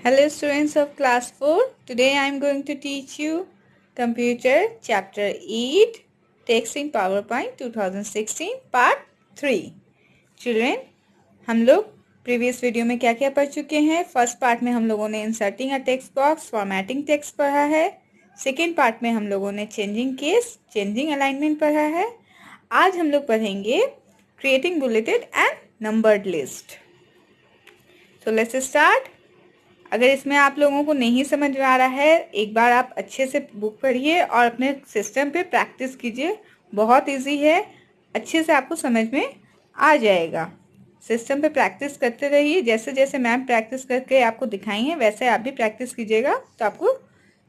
Hello students of class 4. Today I am going to teach you Computer Chapter 8 Text in PowerPoint 2016 Part 3. Children, हम लोग previous video में क्या क्या पढ़ चुके हैं। फर्स्ट पार्ट में हम लोगों ने inserting a text box, formatting text पढ़ा है। सेकेंड पार्ट में हम लोगों ने चेंजिंग केस, चेंजिंग अलाइनमेंट पढ़ा है। आज हम लोग पढ़ेंगे creating bulleted and numbered list. So let's start. अगर इसमें आप लोगों को नहीं समझ में आ रहा है, एक बार आप अच्छे से बुक पढ़िए और अपने सिस्टम पे प्रैक्टिस कीजिए। बहुत इजी है, अच्छे से आपको समझ में आ जाएगा। सिस्टम पे प्रैक्टिस करते रहिए। जैसे जैसे मैम प्रैक्टिस करके आपको दिखाई है वैसे आप भी प्रैक्टिस कीजिएगा तो आपको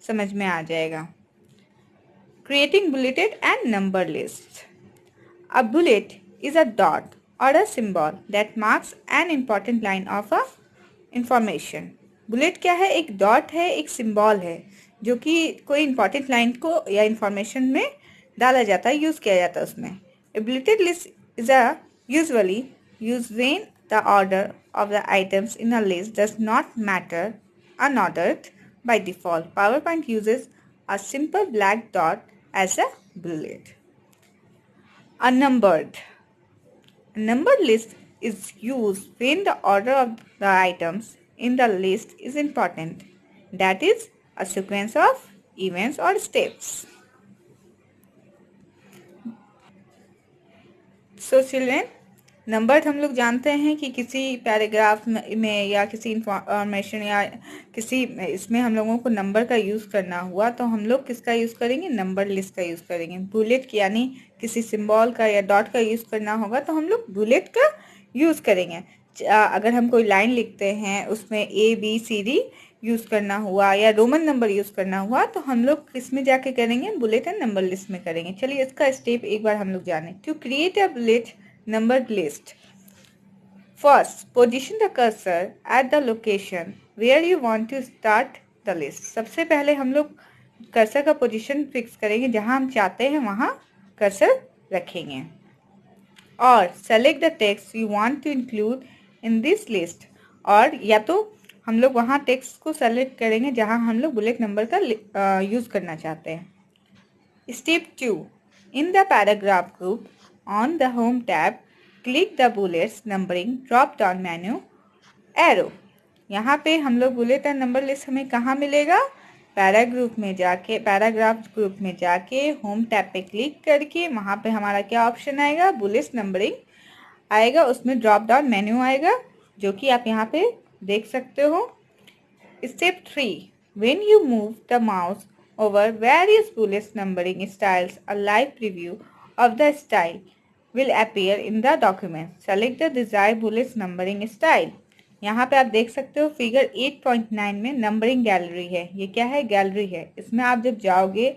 समझ में आ जाएगा। Creating bulleted and number list. A bullet is a dot or a symbol that marks an important line of a information. Bullet क्या है? एक डॉट है, एक सिंबल है जो कि कोई इंपॉर्टेंट लाइन को या इंफॉर्मेशन में डाला जाता है, यूज किया जाता है उसमें। A bulleted list is a usually use when the order of the items in a list does not matter unordered by default. PowerPoint uses a simple black dot as a bullet. A numbered list is used when the order of the items in the list is important. That is a sequence of events or steps. So children, numbered हम लोग जानते हैं कि किसी paragraph में या किसी information या किसी इसमें हम लोगों को नंबर का यूज़ करना हुआ तो हम लोग किसका यूज़ करेंगे? नंबर लिस्ट का यूज़ करेंगे। बुलेट यानी किसी सिंबल का या डॉट का यूज़ करना होगा तो हम लोग बुलेट का यूज़ करेंगे। अगर हम कोई लाइन लिखते हैं उसमें ABCD यूज़ करना हुआ या रोमन नंबर यूज़ करना हुआ तो हम लोग किस में जाके करेंगे? बुलेट एंड नंबर लिस्ट में करेंगे। चलिए इसका स्टेप एक बार हम लोग जाने। To create a bullet numbered list. First, position the cursor at the location where you want to start the list. सबसे पहले हम लोग कर्सर का पोजीशन फिक्स करेंगे, जहां हम चाहते हैं वहां कर्सर रखेंगे। और select the text you want to include in this list. और या तो हम लोग वहां टेक्स्ट को सेलेक्ट करेंगे जहां हम लोग बुलेट नंबर का यूज करना चाहते हैं। Step 2, in the paragraph group on the home tab, click the bullets numbering drop down menu arrow. यहाँ पे हम लोग बुलेट एंड नंबर लिस्ट हमें कहाँ मिलेगा? पैराग्राफ ग्रुप में जाके होम टैब पे क्लिक करके वहाँ पे हमारा क्या ऑप्शन आएगा? बुलेट्स नंबरिंग आएगा। उसमें ड्रॉप डाउन मेन्यू आएगा जो कि आप यहाँ पे देख सकते हो। Step 3, when you move the mouse over various bullets numbering styles, a live preview of the style will appear in the document. Select the desired bullets numbering style. यहाँ पे आप देख सकते हो फिगर 8.9 में नंबरिंग गैलरी है। ये क्या है? गैलरी है। इसमें आप जब जाओगे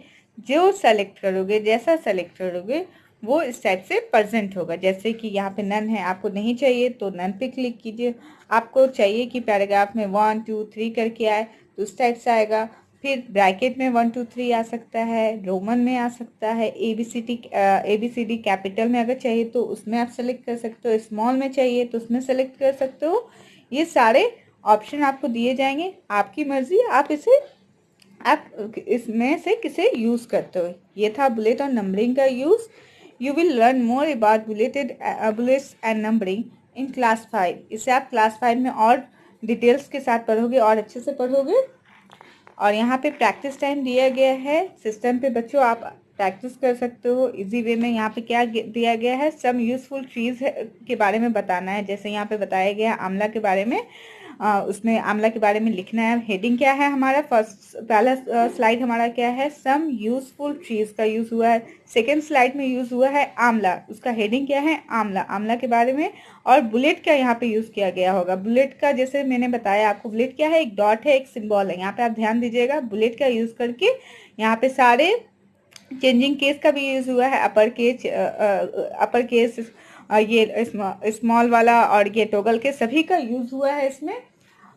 जो सेलेक्ट करोगे, जैसा सेलेक्ट करोगे वो इस टाइप से प्रेजेंट होगा। जैसे कि यहाँ पे नन है, आपको नहीं चाहिए तो नन पे क्लिक कीजिए। आपको चाहिए कि पैराग्राफ में 1 2 3 करके आए तो उस टाइप से आएगा। फिर ब्रैकेट में 1 2 3 आ सकता है, रोमन में आ सकता है, ABCD कैपिटल में अगर चाहिए तो उसमें आप सेलेक्ट कर सकते हो, स्मॉल में चाहिए तो उसमें सेलेक्ट कर सकते हो। ये सारे ऑप्शन आपको दिए जाएंगे, आपकी मर्जी, आप इसमें से किसे यूज करते हो। ये था बुलेट और नंबरिंग का use. You will learn more about bullets and numbering in class 5। इसे आप क्लास 5 में और डिटेल्स के साथ पढ़ोगे और अच्छे से पढ़ोगे। और यहाँ पे प्रैक्टिस टाइम दिया गया है सिस्टम पे। बच्चों आप प्रैक्टिस कर सकते हो इजी वे में। यहाँ पे क्या दिया गया है? सम यूजफुल ट्रीज के बारे में बताना है। जैसे यहाँ पे बताया गया है आंवला के बारे में, उसमें आंवला के बारे में लिखना है। हेडिंग क्या है हमारा? पहला स्लाइड हमारा क्या है? सम यूजफुल ट्रीज का यूज हुआ है। सेकेंड स्लाइड में यूज हुआ है आंवला, उसका हेडिंग क्या है? आंवला, आंवला के बारे में। और बुलेट का यहाँ पे यूज किया गया होगा। बुलेट का जैसे मैंने बताया आपको, बुलेट क्या है? एक डॉट है, एक सिंबल है। यहाँ पे आप ध्यान दीजिएगा, बुलेट का यूज करके यहाँ पे सारे चेंजिंग केस का भी यूज हुआ है। अपर केस ये स्मॉल वाला और ये टोगल के सभी का यूज हुआ है इसमें।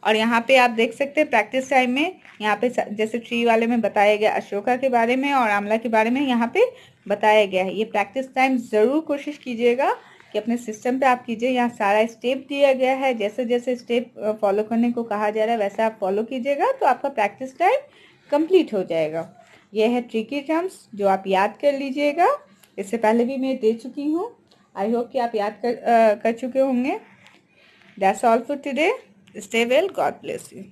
और यहाँ पे आप देख सकते हैं प्रैक्टिस टाइम में यहाँ पे जैसे ट्री वाले में बताया गया अशोका के बारे में और आंवला के बारे में यहाँ पे बताया गया है। ये प्रैक्टिस टाइम जरूर कोशिश कीजिएगा कि अपने सिस्टम पे आप कीजिए। यहाँ सारा स्टेप दिया गया है, जैसे जैसे स्टेप फॉलो करने को कहा जा रहा है वैसा आप फॉलो कीजिएगा तो आपका प्रैक्टिस टाइम कंप्लीट हो जाएगा। यह है ट्रिकी टर्म्स जो आप याद कर लीजिएगा। इससे पहले भी मैं दे चुकी हूँ। आई होप कि आप याद कर चुके होंगे। That's all for today. Stay well, God bless you.